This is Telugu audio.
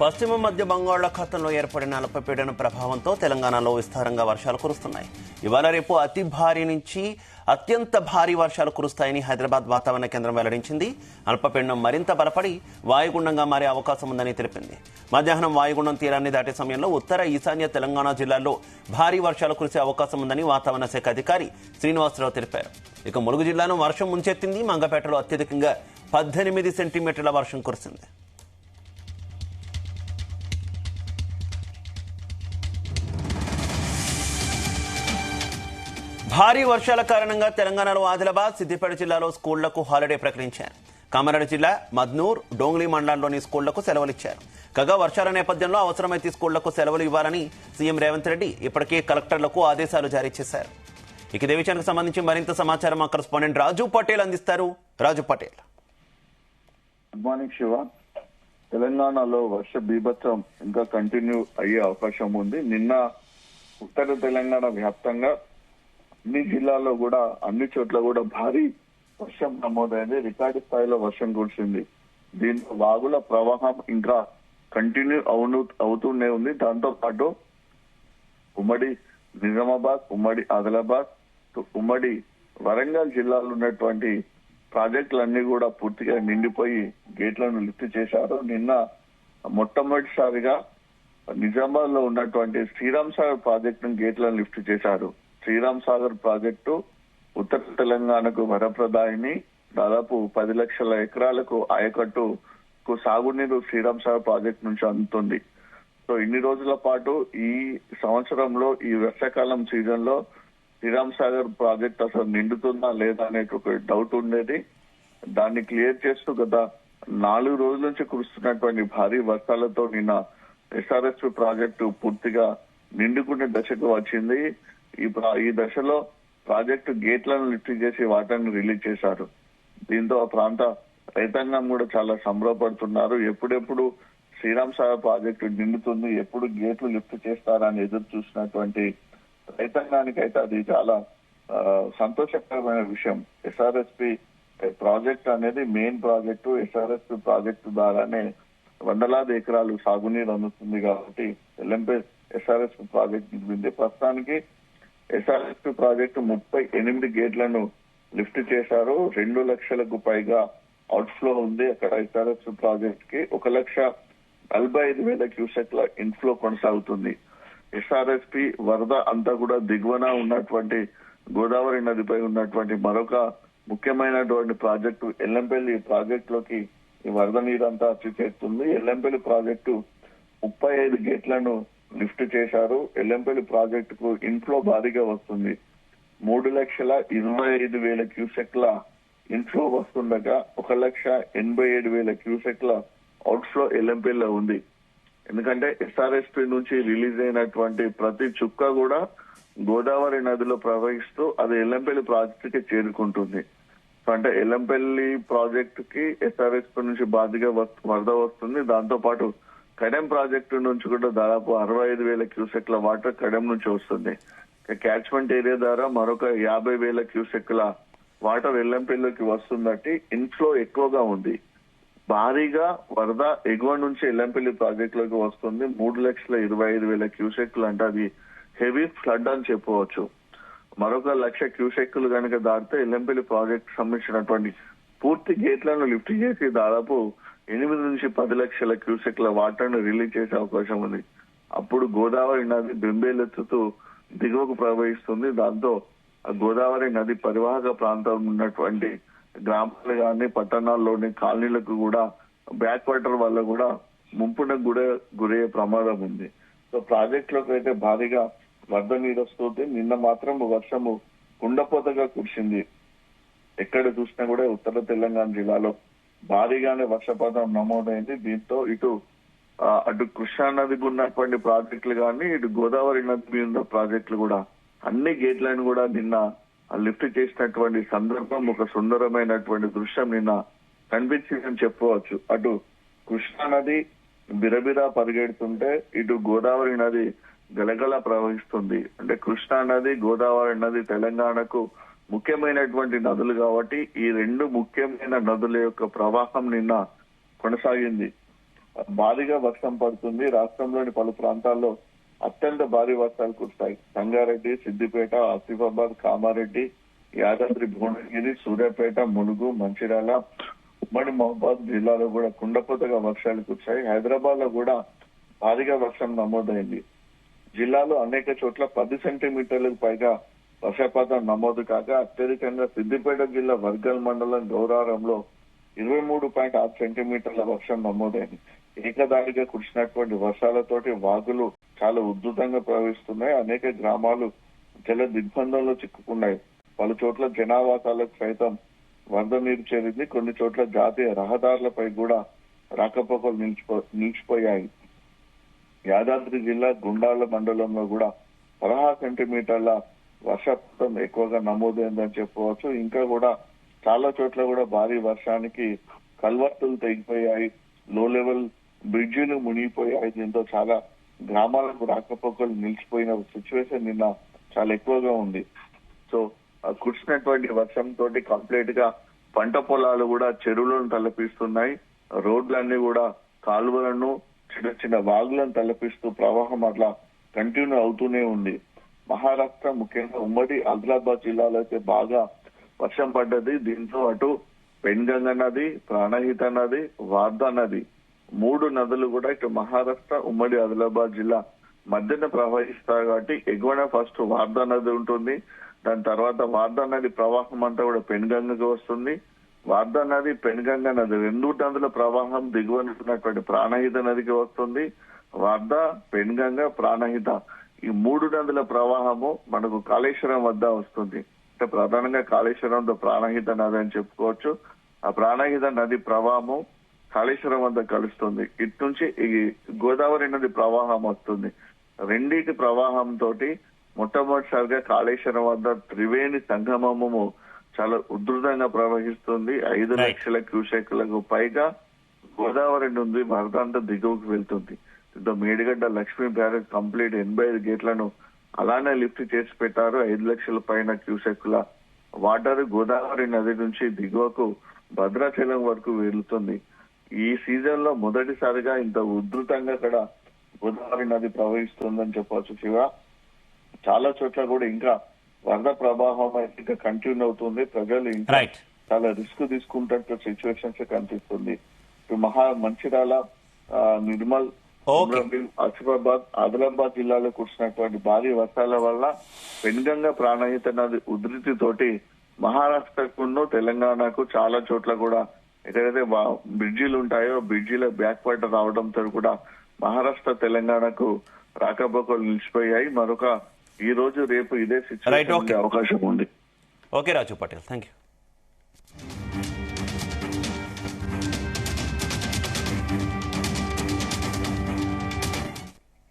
పశ్చిమ మధ్య బంగాళాఖాతంలో ఏర్పడిన అల్పపీడన ప్రభావంతో తెలంగాణలో విస్తారంగా వర్షాలు కురుస్తున్నాయి. ఇవాళ రేపు అతి భారీ నుంచి అత్యంత భారీ వర్షాలు కురుస్తాయని హైదరాబాద్ వాతావరణ కేంద్రం వెల్లడించింది. అల్పపీడనం మరింత బలపడి వాయుగుండంగా మారే అవకాశం ఉందని తెలిపింది. మధ్యాహ్నం వాయుగుండం తీరాన్ని దాటే సమయంలో ఉత్తర ఈశాన్య తెలంగాణ జిల్లాల్లో భారీ వర్షాలు కురిసే అవకాశం ఉందని వాతావరణ శాఖ అధికారి శ్రీనివాసరావు తెలిపారు. ఇక ములుగు జిల్లాను వర్షం ముంచెత్తింది. మంగపేటలో అత్యధికంగా 18 సెంటీమీటర్ల వర్షం కురిసింది. భారీ వర్షాల కారణంగా తెలంగాణలో ఆదిలాబాద్, సిద్దిపేట జిల్లాలో స్కూళ్లకు హాలిడే ప్రకటించారు. కామారెడ్డి జిల్లా మద్నూర్, డోంగ్లీ మండలాల్లోని స్కూళ్లకు సెలవులిచ్చారు. కాగా వర్షాల నేపథ్యంలో అవసరమైతే స్కూళ్లకు సెలవులు ఇవ్వాలని సీఎం రేవంత్ రెడ్డి ఇప్పటికే కలెక్టర్లకు ఆదేశాలు జారీ చేశారు. ఇక ఇదే విషయానికి సంబంధించి మరింత సమాచారం మా కరెస్పాండెంట్ రాజు పటేల్ అందిస్తారు. రాజు పటేల్. Good morning Shiva. తెలంగాణలో వర్ష బీభత్సం ఇంకా కంటిన్యూ అయ్యే అవకాశం ఉంది. నిన్న ఉత్తర తెలంగాణ వ్యాప్తంగా అన్ని జిల్లాల్లో కూడా అన్ని చోట్ల కూడా భారీ వర్షం నమోదైంది. రికార్డు స్థాయిలో వర్షం కురిసింది. దీంతో వాగుల ప్రవాహం ఇంకా కంటిన్యూ అవుతూనే ఉంది. దాంతో పాటు ఉమ్మడి నిజామాబాద్, ఉమ్మడి ఆదిలాబాద్, ఉమ్మడి వరంగల్ జిల్లాలో ఉన్నటువంటి ప్రాజెక్టులన్నీ కూడా పూర్తిగా నిండిపోయి గేట్లను లిఫ్ట్ చేశారు. నిన్న మొట్టమొదటిసారిగా నిజామాబాద్ లో ఉన్నటువంటి శ్రీరామ్ సాగర్ ప్రాజెక్టును గేట్లను లిఫ్ట్ చేశారు. శ్రీరామ్ సాగర్ ప్రాజెక్టు ఉత్తర తెలంగాణకు వరప్రదాయిని. దాదాపు 10 లక్షల ఎకరాలకు ఆయకట్టుకు సాగునీరు శ్రీరామ్ సాగర్ ప్రాజెక్టు నుంచి అందుతుంది. సో ఇన్ని రోజుల పాటు ఈ సంవత్సరంలో ఈ వర్షాకాలం సీజన్ లో శ్రీరామ్ సాగర్ ప్రాజెక్ట్ అసలు నిండుతుందా లేదా అనే ఒక డౌట్ ఉండేది. దాన్ని క్లియర్ చేస్తూ గత 4 రోజుల నుంచి కురుస్తున్నటువంటి భారీ వర్షాలతో నిన్న ఎస్ఆర్ఎస్పీ ప్రాజెక్టు పూర్తిగా నిండుకునే దశకు వచ్చింది. ఈ దశలో ప్రాజెక్టు గేట్లను లిఫ్ట్ చేసి వాటర్ని రిలీజ్ చేశారు. దీంతో ఆ ప్రాంత రైతాంగం కూడా చాలా సంబరపడుతున్నారు. ఎప్పుడెప్పుడు శ్రీరామ్ సాగర్ ప్రాజెక్టు నిండుతుంది, ఎప్పుడు గేట్లు లిఫ్ట్ చేస్తారని ఎదురు చూసినటువంటి రైతాంగానికైతే అది చాలా సంతోషకరమైన విషయం. ఎస్ఆర్ఎస్పీ ప్రాజెక్ట్ అనేది మెయిన్ ప్రాజెక్టు. ఎస్ఆర్ఎస్పీ ప్రాజెక్టు ద్వారానే వందలాది ఎకరాలు సాగునీరు అందుతుంది కాబట్టి ఎల్ఎంపీ ఎస్ఆర్ఎస్పీ ప్రాజెక్ట్ నిండింది. ప్రస్తుతానికి ఎస్ఆర్ఎస్పీ ప్రాజెక్టు 38 గేట్లను లిఫ్ట్ చేశారు. 2 లక్షలకు పైగా అవుట్ఫ్లో ఉంది. అక్కడ ఎస్ఆర్ఎస్పీ ప్రాజెక్ట్ కి 1,45,000 క్యూసెక్ల ఇన్ఫ్లో కొనసాగుతుంది. ఎస్ఆర్ఎస్పీ వరద అంతా కూడా దిగువన ఉన్నటువంటి గోదావరి నదిపై ఉన్నటువంటి మరొక ముఖ్యమైనటువంటి ప్రాజెక్టు ఎల్లంపల్లి ప్రాజెక్ట్ లోకి ఈ వరద నీరంతా వచ్చి చేరుతుంది. ఎల్లంపల్లి ప్రాజెక్టు 35 గేట్లను లిఫ్ట్ చేశారు. ఎల్లంపల్లి ప్రాజెక్టుకు ఇన్ఫ్లో భారీగా వస్తుంది. 3,25,000 క్యూసెక్ల ఇన్ఫ్లో వస్తుండగా 1,87,000 క్యూసెక్ల అవుట్ఫ్లో ఎల్లంపల్లిలో ఉంది. ఎందుకంటే ఎస్ఆర్ఎస్పీ నుంచి రిలీజ్ అయినటువంటి ప్రతి చుక్క కూడా గోదావరి నదిలో ప్రవహిస్తూ అది ఎల్లంపల్లి ప్రాజెక్టుకి చేరుకుంటుంది. అంటే ఎల్లంపల్లి ప్రాజెక్టు కి ఎస్ఆర్ఎస్పీ నుంచి భారీగా వరద వస్తుంది. దాంతో పాటు కడెం ప్రాజెక్టు నుంచి కూడా దాదాపు 65,000 క్యూసెక్ల వాటర్ కడెం నుంచి వస్తుంది. క్యాచ్మెంట్ ఏరియా ద్వారా మరొక 50,000 క్యూసెక్ల వాటర్ ఎల్లంపల్లిలోకి వస్తుందట్టి ఇన్ఫ్లో ఎక్కువగా ఉంది. భారీగా వరద ఎగువ నుంచి ఎల్లంపల్లి ప్రాజెక్ట్ లోకి వస్తుంది. 3,25,000 క్యూసెక్లు అంటే అది హెవీ ఫ్లడ్ అని చెప్పవచ్చు. మరొక 1,00,000 క్యూసెక్లు కనుక దాటితే ఎల్లంపల్లి ప్రాజెక్ట్ సంబంధించినటువంటి పూర్తి గేట్లను లిఫ్ట్ చేసి దాదాపు 8 నుంచి 10 లక్షల క్యూసెక్ల వాటర్ ను రిలీజ్ చేసే అవకాశం ఉంది. అప్పుడు గోదావరి నది బెంబేలెత్తుతూ దిగువకు ప్రవహిస్తుంది. దాంతో గోదావరి నది పరివాహక ప్రాంతం ఉన్నటువంటి గ్రామాలు కానీ పట్టణాల్లోని కాలనీలకు కూడా బ్యాక్ వాటర్ వల్ల కూడా ముంపునకు గురయ్యే ప్రమాదం ఉంది. సో ప్రాజెక్ట్ లోకి అయితే భారీగా వరద నీరు వస్తుంది. నిన్న మాత్రం వర్షము కుండపోతగా కురిసింది. ఎక్కడ చూసినా కూడా ఉత్తర తెలంగాణ జిల్లాలో భారీగానే వర్షపాతం నమోదైంది. దీంతో అటు కృష్ణా నదికి ఉన్నటువంటి ప్రాజెక్టులు కానీ ఇటు గోదావరి నది మీద ఉన్న ప్రాజెక్టులు కూడా అన్ని గేట్లను కూడా నిన్న లిఫ్ట్ చేసినటువంటి సందర్భం ఒక సుందరమైనటువంటి దృశ్యం నిన్న కనిపించిందని చెప్పవచ్చు. అటు కృష్ణా నది బిరబిరా పరిగెడుతుంటే ఇటు గోదావరి నది గలగల ప్రవహిస్తుంది. అంటే కృష్ణా నది, గోదావరి నది తెలంగాణకు ముఖ్యమైనటువంటి నదులు కాబట్టి ఈ రెండు ముఖ్యమైన నదుల యొక్క ప్రవాహం నిన్న కొనసాగింది. భారీగా వర్షం పడుతుంది. రాష్ట్రంలోని పలు ప్రాంతాల్లో అత్యంత భారీ వర్షాలు కురుస్తాయి. సంగారెడ్డి, సిద్దిపేట, ఆసిఫాబాద్, కామారెడ్డి, యాదాద్రి, భువనగిరి, సూర్యాపేట, ములుగు, మంచిర్యాల, ఉమ్మడి మహబూబాద్ జిల్లాలో కూడా కుండపోతగా వర్షాలు కురిశాయి. హైదరాబాద్ లో కూడా భారీగా వర్షం నమోదైంది. జిల్లాలో అనేక చోట్ల 10 సెంటీమీటర్లకు పైగా వర్షపాతం నమోదు కాగా అత్యధికంగా సిద్దిపేట జిల్లా వర్గల్ మండలం గౌరారంలో 23.6 సెంటీమీటర్ల వర్షం నమోదైంది. ఏకదాటిగా కురిసినటువంటి వర్షాలతోటి వాగులు చాలా ఉధృతంగా ప్రవహిస్తున్నాయి. అనేక గ్రామాలు జల దిగ్బంధంలో చిక్కుకున్నాయి. పలు చోట్ల జనావాసాలకు సైతం వరద నీరు చేరింది. కొన్ని చోట్ల జాతీయ రహదారులపై కూడా రాకపోకలు నిలిచిపోయాయి. యాదాద్రి జిల్లా గుండాల మండలంలో కూడా 16 సెంటీమీటర్ల వర్షపాతం ఎక్కువగా నమోదైందని చెప్పవచ్చు. ఇంకా కూడా చాలా చోట్ల కూడా భారీ వర్షానికి కల్వర్టులు తెగిపోయాయి, లో లెవెల్ బ్రిడ్జిలు మునిగిపోయాయి. దీంతో చాలా గ్రామాలకు రాకపోకలు నిలిచిపోయిన సిచ్యువేషన్ నిన్న చాలా ఎక్కువగా ఉంది. సో కురిసినటువంటి వర్షం తోటి కంప్లీట్ గా పంట పొలాలు కూడా చెరువులను తలపిస్తున్నాయి. రోడ్లన్నీ కూడా కాలువలను, చిన్న చిన్న వాగులను తలపిస్తూ ప్రవాహం అట్లా కంటిన్యూ అవుతూనే ఉంది. మహారాష్ట్ర ముఖ్యంగా ఉమ్మడి ఆదిలాబాద్ జిల్లాలో అయితే బాగా వర్షం పడ్డది. దీంతో అటు పెన్గంగ నది, ప్రాణహిత నది, వార్ధా నది 3 నదులు కూడా ఇటు మహారాష్ట్ర ఉమ్మడి ఆదిలాబాద్ జిల్లా మధ్యన ప్రవహిస్తాయి. కాబట్టి ఎగువన ఫస్ట్ వార్ధా నది ఉంటుంది. దాని తర్వాత వార్ధా నది ప్రవాహం అంతా కూడా పెన్గంగకు వస్తుంది. వార్ధా నది, పెన్గంగ నది 2 నదుల ప్రవాహం దిగువన ఉన్నటువంటి ప్రాణహిత నదికి వస్తుంది. వార్ధా, పెన్గంగ, ప్రాణహిత ఈ 3 నదుల ప్రవాహము మనకు కాళేశ్వరం వద్ద వస్తుంది. అంటే ప్రధానంగా కాళేశ్వరంతో ప్రాణహిత నది అని చెప్పుకోవచ్చు. ఆ ప్రాణహిత నది ప్రవాహము కాళేశ్వరం వద్ద కలుస్తుంది. ఇటు నుంచి ఈ గోదావరి నది ప్రవాహం వస్తుంది. రెండింటి ప్రవాహం తోటి మొట్టమొదటిసారిగా కాళేశ్వరం వద్ద త్రివేణి సంగమము చాలా ఉధృతంగా ప్రవహిస్తుంది. 5 లక్షల క్యూసెక్లకు పైగా గోదావరి నుండి వరద అంతా దిగువకు వెళ్తుంది. దీంతో మేడిగడ్డ లక్ష్మీ బ్యారేజ్ కంప్లీట్ 85 గేట్లను అలానే లిఫ్ట్ చేసి పెట్టారు. 5 లక్షల పైన క్యూసెక్ల వాటర్ గోదావరి నది నుంచి దిగువకు భద్రాచలం వరకు వెళ్తుంది. ఈ సీజన్ లో మొదటిసారిగా ఇంత ఉధృతంగా అక్కడ గోదావరి నది ప్రవహిస్తుందని చెప్పవచ్చు. శివ, చాలా చోట్ల కూడా ఇంకా వరద ప్రవాహం అయితే ఇంకా కంటిన్యూ అవుతుంది. ప్రజలు ఇంకా చాలా రిస్క్ తీసుకుంటున్న సిచ్యువేషన్స్ కనిపిస్తుంది. మంచిర్యాల, నిర్మల్, ఆసిఫాబాద్, ఆదిలాబాద్ జిల్లాలో కురిసినటువంటి భారీ వర్షాల వల్ల పెన్గంగ, ప్రాణహిత నది ఉధృతి తోటి మహారాష్ట్రకు, తెలంగాణకు చాలా చోట్ల కూడా ఎక్కడైతే బ్రిడ్జిలు ఉంటాయో బ్రిడ్జిల బ్యాక్ వాటర్ రావడంతో కూడా మహారాష్ట్ర, తెలంగాణకు రాకపోకలు నిలిచిపోయాయి. మరొక ఈ రోజు రేపు ఇదే సిచ్యువేషన్ అవకాశం ఉంది. Okay Raju Patel, thank you.